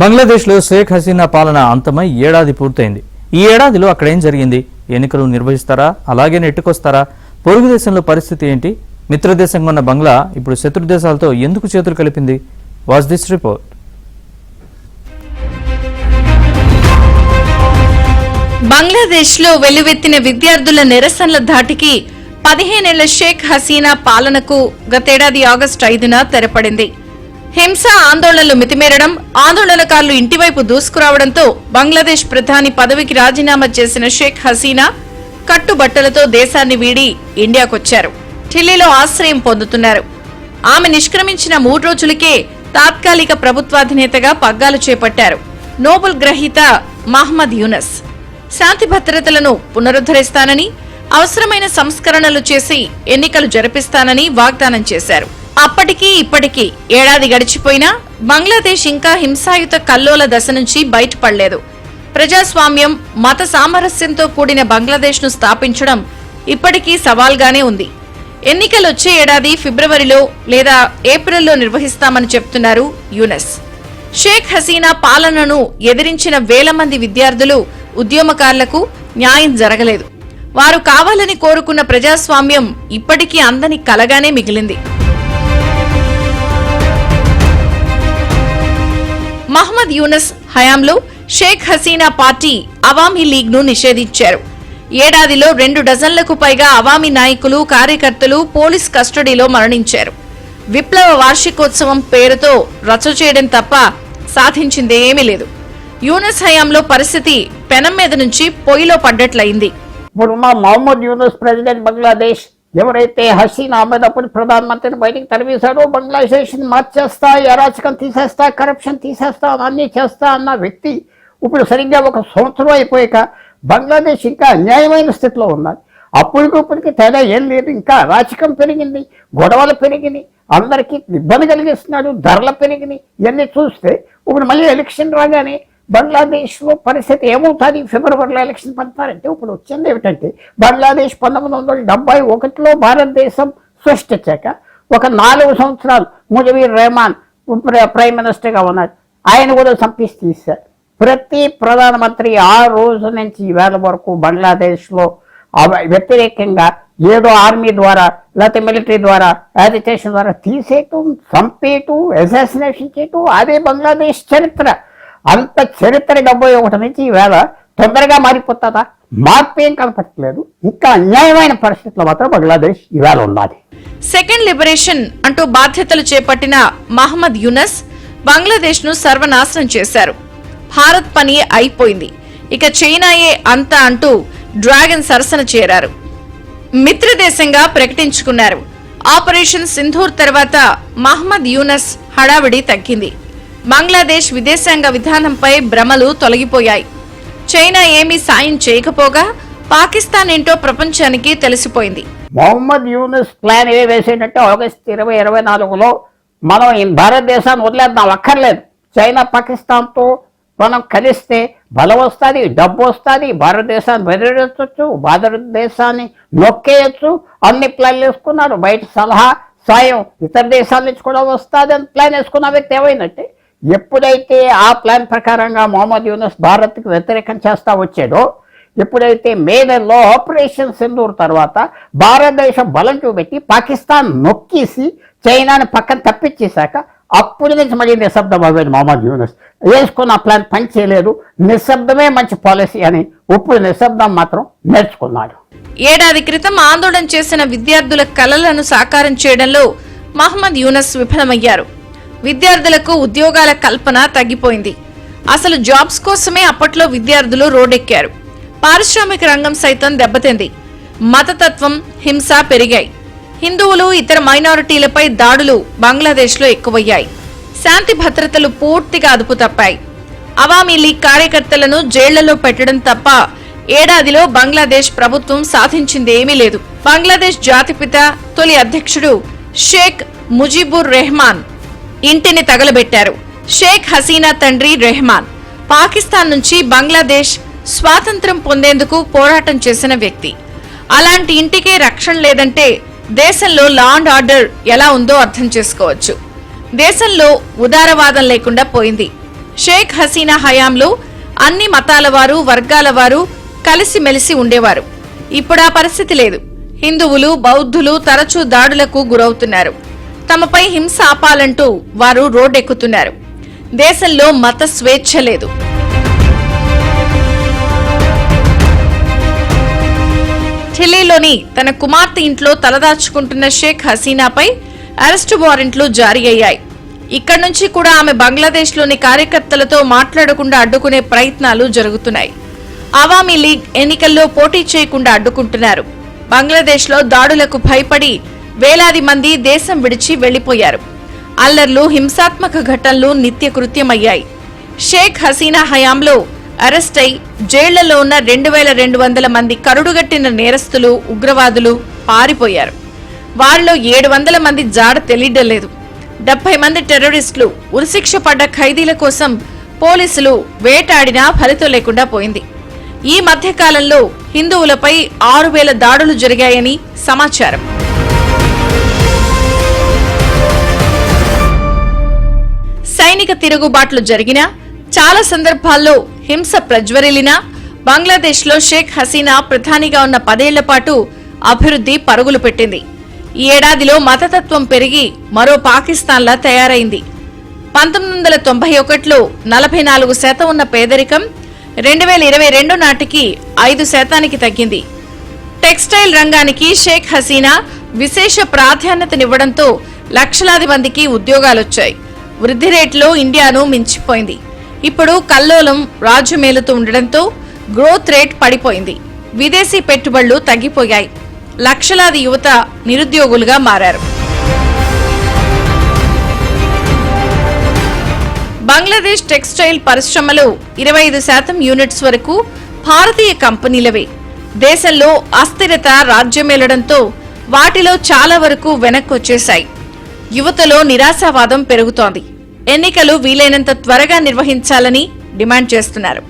బంగ్లాదేశ్లో షేక్ హసీనా పాలన అంతమై ఏడాది పూర్తయింది. ఈ ఏడాదిలో అక్కడేం జరిగింది? ఎన్నికలు నిర్వహిస్తారా? అలాగే నెట్టుకొస్తారా? పొరుగు దేశంలో పరిస్థితి ఏంటి? మిత్రదేశంగా ఉన్న బంగ్లా ఇప్పుడు శత్రు దేశాలతో ఎందుకు చేతులు కలిపింది? Watch this report. బంగ్లాదేశ్లో వెల్లువెత్తిన విద్యార్థుల నిరసనల ధాటికి 15 ఏళ్ల షేక్ హసీనా పాలనకు గతేడాది ఆగస్టు 5న తెరపడింది. హింస ఆందోళనలు మితిమీరడం, ఆందోళనకారులు ఇంటివైపు దూసుకురావడంతో బంగ్లాదేశ్ ప్రధాని పదవికి రాజీనామా చేసిన షేక్ హసీనా కట్టుబట్టలతో దేశాన్ని వీడి ఇండియాకొచ్చారు. ఢిల్లీలో ఆశ్రయం పొందుతున్నారు. ఆమె నిష్క్రమించిన 3 రోజులకే తాత్కాలిక ప్రభుత్వాధినేతగా పగ్గాలు చేపట్టారు నోబెల్ గ్రహీత మహ్మద్ యూనస్. శాంతి భద్రతలను పునరుద్ధరిస్తానని, అవసరమైన సంస్కరణలు చేసి ఎన్నికలు జరిపిస్తానని వాగ్దానం చేశారు. అప్పటికీ ఇప్పటికీ ఏడాది గడిచిపోయినా బంగ్లాదేశ్ ఇంకా హింసాయుత కల్లోల దశ నుంచి బయటపడలేదు. ప్రజాస్వామ్యం, మత సామరస్యంతో కూడిన బంగ్లాదేశ్ను స్థాపించడం ఇప్పటికీ సవాల్గానే ఉంది. ఎన్నికలొచ్చే ఏడాది ఫిబ్రవరిలో లేదా ఏప్రిల్లో నిర్వహిస్తామని చెప్తున్నారు యూనస్. షేక్ హసీనా పాలనను ఎదిరించిన వేల మంది విద్యార్థులు, ఉద్యమకారులకు న్యాయం జరగలేదు. వారు కావాలని కోరుకున్న ప్రజాస్వామ్యం ఇప్పటికీ అందని కలగానే మిగిలింది. మహ్మద్ యూనస్ హయాంలో షేక్ హసీనా పార్టీ అవామీ లీగ్ను నిషేధించారు. ఏడాదిలో 2 డజన్లకు పైగా అవామీ నాయకులు, కార్యకర్తలు పోలీస్ కస్టడీలో మరణించారు. విప్లవ వార్షికోత్సవం పేరుతో రచ్చ చేయడం తప్ప సాధించిందేమీ లేదు. యూనస్ హయాంలో పరిస్థితి పెనం మీద నుంచి పొయ్యిలో పడ్డట్లయింది. ఇప్పుడున్న మహమ్మద్ యూనస్ ప్రెసిడెంట్ బంగ్లాదేశ్ ఎవరైతే హసీనా అహ్మద్ అప్పుడు ప్రధానమంత్రిని బయటికి తరివేశాడో, బంగ్లాదేశ్ మార్చేస్తా, అరాచకం తీసేస్తా, కరప్షన్ తీసేస్తా, అన్నీ చేస్తా అన్న వ్యక్తి ఇప్పుడు సరిగ్గా 1 సంవత్సరం అయిపోయాక బంగ్లాదేశ్ ఇంకా అన్యాయమైన స్థితిలో ఉన్నది. అప్పటికిప్పటికి తేడా ఏం లేదు. ఇంకా అరాచకం పెరిగింది, గొడవలు పెరిగినాయి, అందరికీ ఇబ్బంది కలిగిస్తున్నాడు, ధరలు పెరిగినాయి. ఇవన్నీ చూస్తే ఇప్పుడు మళ్ళీ ఎలక్షన్ రాగానే బంగ్లాదేశ్లో పరిస్థితి ఏమవుతుంది? ఫిబ్రవరిలో ఎలక్షన్ పెడతారంటే ఇప్పుడు వచ్చింది ఏమిటంటే, బంగ్లాదేశ్ 1971లో భారతదేశం సృష్టించాక ఒక 4 సంవత్సరాలు ముజీబుర్ రెహమాన్ ప్రైమ్ మినిస్టర్గా ఉన్నాడు. ఆయన కూడా చంపేసి తీశారు. ప్రతి ప్రధానమంత్రి ఆ రోజు నుంచి ఈవేళ వరకు బంగ్లాదేశ్లో వ్యతిరేకంగా ఏదో ఆర్మీ ద్వారా లేకపోతే మిలిటరీ ద్వారా, యాజిటేషన్ ద్వారా తీసేయటం, చంపేయటం, అసాసినేషన్ చేయటం, అదే బంగ్లాదేశ్ చరిత్ర. అంత చరిత్ర 71 నుంచి ఈవేళ తొందరగా మారిపోతుందా? మార్పు ఏం కనపడట్లేదు. ఇంకా అన్యాయమైన పరిస్థితుల్లో మాత్రం బంగ్లాదేశ్ ఈవేళ ఉన్నది. సెకండ్ లిబరేషన్ అంటూ బాధ్యతలు చేపట్టిన మహ్మద్ యూనస్ బంగ్లాదేశ్ ను సర్వనాశనం చేశారు. భారత్ పని అయిపోయింది, ఇక చైనాయే అంతా అంటూ డ్రాగన్ సరసన చేరారు. మిత్రదేశంగా ప్రకటించుకున్నారు. ఆపరేషన్ సింధూర్ తర్వాత మహ్మద్ యూనస్ హడావిడి తగ్గింది. బంగ్లాదేశ్ విదేశాంగ విధానంపై భ్రమలు తొలగిపోయాయి. చైనా ఏమీ సాయం చేయకపోగా పాకిస్తాన్ ఏంటో ప్రపంచానికి తెలిసిపోయింది. Mohammed Yunus plan A వేసేటంటే August 2024లో మనం ఈ భారతదేశాన్ని వదిలేద్దాం, అక్కర్లేదు. చైనా పాకిస్తాన్తో మనం కలిస్తే బలం వస్తుంది, డబ్బు వస్తుంది, భారతదేశాన్ని బెదిరించవచ్చు, భారతదేశాన్ని నొక్కేయచ్చు, అన్ని ప్లాన్లు వేసుకున్నారు. బయట సలహా సాయం ఇతర దేశాల నుంచి కూడా వస్తుంది అని ప్లాన్ వేసుకున్న వ్యక్తి ఏమైనట్టే. ఎప్పుడైతే ఆ ప్లాన్ ప్రకారంగా మహమ్మద్ యూనస్ భారత్కి వ్యతిరేకం చేస్తా వచ్చాడో, ఎప్పుడైతే మే నెలలో ఆపరేషన్ సింధూర్ తర్వాత భారతదేశం బలం చూపెట్టి పాకిస్తాన్ నొక్కేసి చైనాని పక్కన తప్పించేశాక అప్పుడు నుంచి మళ్ళీ నిశ్శబ్దం అవ్వేది మహమ్మద్ యూనస్. వేసుకున్న ప్లాన్ పని చేయలేదు, నిశ్శబ్దమే మంచి పాలసీ అని ఇప్పుడు నిశ్శబ్దం మాత్రం నేర్చుకున్నాడు. ఏడాది క్రితం ఆందోళన చేసిన విద్యార్థుల కలలను సాకారం చేయడంలో మహ్మద్ యూనస్ విఫలమయ్యారు. విద్యార్థులకు ఉద్యోగాల కల్పన తగ్గిపోయింది. అసలు జాబ్స్ కోసమే అప్పట్లో విద్యార్థులు రోడ్డెక్కారు. పారిశ్రామిక రంగం సైతం దెబ్బతింది. మతతత్వం, హింస పెరిగాయి. హిందువులు, ఇతర మైనారిటీలపై దాడులు బంగ్లాదేశ్లో ఎక్కువయ్యాయి. శాంతి భద్రతలు పూర్తిగా అదుపు తప్పాయి. అవామీ లీగ్ కార్యకర్తలను జైళ్లలో పెట్టడం తప్ప ఏడాదిలో బంగ్లాదేశ్ ప్రభుత్వం సాధించిందేమీ లేదు. బంగ్లాదేశ్ జాతిపిత, తొలి అధ్యక్షుడు షేక్ ముజీబుర్ రెహమాన్ ఇంటిని తగలబెట్టారు. షేక్ హసీనా తండ్రి రెహమాన్ పాకిస్తాన్ నుంచి బంగ్లాదేశ్ స్వాతంత్ర్యం పొందేందుకు పోరాటం చేసిన వ్యక్తి. అలాంటి ఇంటికే రక్షణ లేదంటే దేశంలో లా అండ్ ఆర్డర్ ఎలా ఉందో అర్థం చేసుకోవచ్చు. దేశంలో ఉదారవాదం లేకుండా పోయింది. షేక్ హసీనా హయాంలో అన్ని మతాల వారు, వర్గాల వారు కలిసిమెలిసి ఉండేవారు. ఇప్పుడు ఆ పరిస్థితి లేదు. హిందువులు, బౌద్ధులు తరచూ దాడులకు గురవుతున్నారు. తమపై హింస ఆపాలంటూ వారు రోడ్డెక్కుతున్నారు. దేశంలో మత స్వేచ్ఛ లేదు. ఢిల్లీలోని తన కుమార్తె ఇంట్లో తలదాచుకుంటున్న షేక్ హసీనాపై అరెస్టు వారెంట్లు జారీ అయ్యాయి. ఇక్కడి నుంచి కూడా ఆమె బంగ్లాదేశ్లోని కార్యకర్తలతో మాట్లాడకుండా అడ్డుకునే ప్రయత్నాలు జరుగుతున్నాయి. అవామీ లీగ్ ఎన్నికల్లో పోటీ చేయకుండా అడ్డుకుంటున్నారు. బంగ్లాదేశ్లో దాడులకు భయపడి వేలాది మంది దేశం విడిచి వెళ్లిపోయారు. అల్లర్లు, హింసాత్మక ఘటనలు నిత్యకృత్యమయ్యాయి. షేక్ హసీనా హయాంలో అరెస్ట్ అయి జైళ్లలో ఉన్న 2200 మంది కరుడుగట్టిన నేరస్తులు, ఉగ్రవాదులు పారిపోయారు. వారిలో 700 మంది జాడ తెలియడం లేదు. 70 మంది టెర్రరిస్టులు, ఉరిశిక్ష పడ్డ ఖైదీల కోసం పోలీసులు వేటాడినా ఫలితం లేకుండా పోయింది. ఈ మధ్య కాలంలో హిందువులపై 6000 దాడులు జరిగాయని సమాచారం. సైనిక తిరుగుబాట్లు జరిగినా, చాలా సందర్భాల్లో హింస ప్రజ్వరిల్లినా బంగ్లాదేశ్లో షేక్ హసీనా ప్రధానిగా ఉన్న 10 ఏళ్ల పాటు అభివృద్ధి పరుగులు పెట్టింది. ఈ ఏడాదిలో మతతత్వం పెరిగి మరో పాకిస్తాన్లా తయారైంది. 1991లో 44% ఉన్న పేదరికం 2022 నాటికి 5% తగ్గింది. టెక్స్టైల్ రంగానికి షేక్ హసీనా విశేష ప్రాధాన్యతనివ్వడంతో లక్షలాది మందికి ఉద్యోగాలొచ్చాయి. వృద్ధి రేటులో ఇండియాను మించిపోయింది. ఇప్పుడు కల్లోలం రాజ్యమేలుతూ ఉండడంతో గ్రోత్ రేట్ పడిపోయింది. విదేశీ పెట్టుబడులు తగ్గిపోయాయి. లక్షలాది యువత నిరుద్యోగులుగా మారారు. బంగ్లాదేశ్ టెక్స్టైల్ పరిశ్రమలో 25% యూనిట్స్ వరకు భారతీయ కంపెనీలవే. దేశంలో అస్థిరత రాజ్యమేలడంతో వాటిలో చాలా వరకు వెనక్కొచ్చేశాయి. యువతలో నిరాశావాదం పెరుగుతోంది. ఎన్నికలు వీలైనంత త్వరగా నిర్వహించాలని డిమాండ్ చేస్తున్నారు.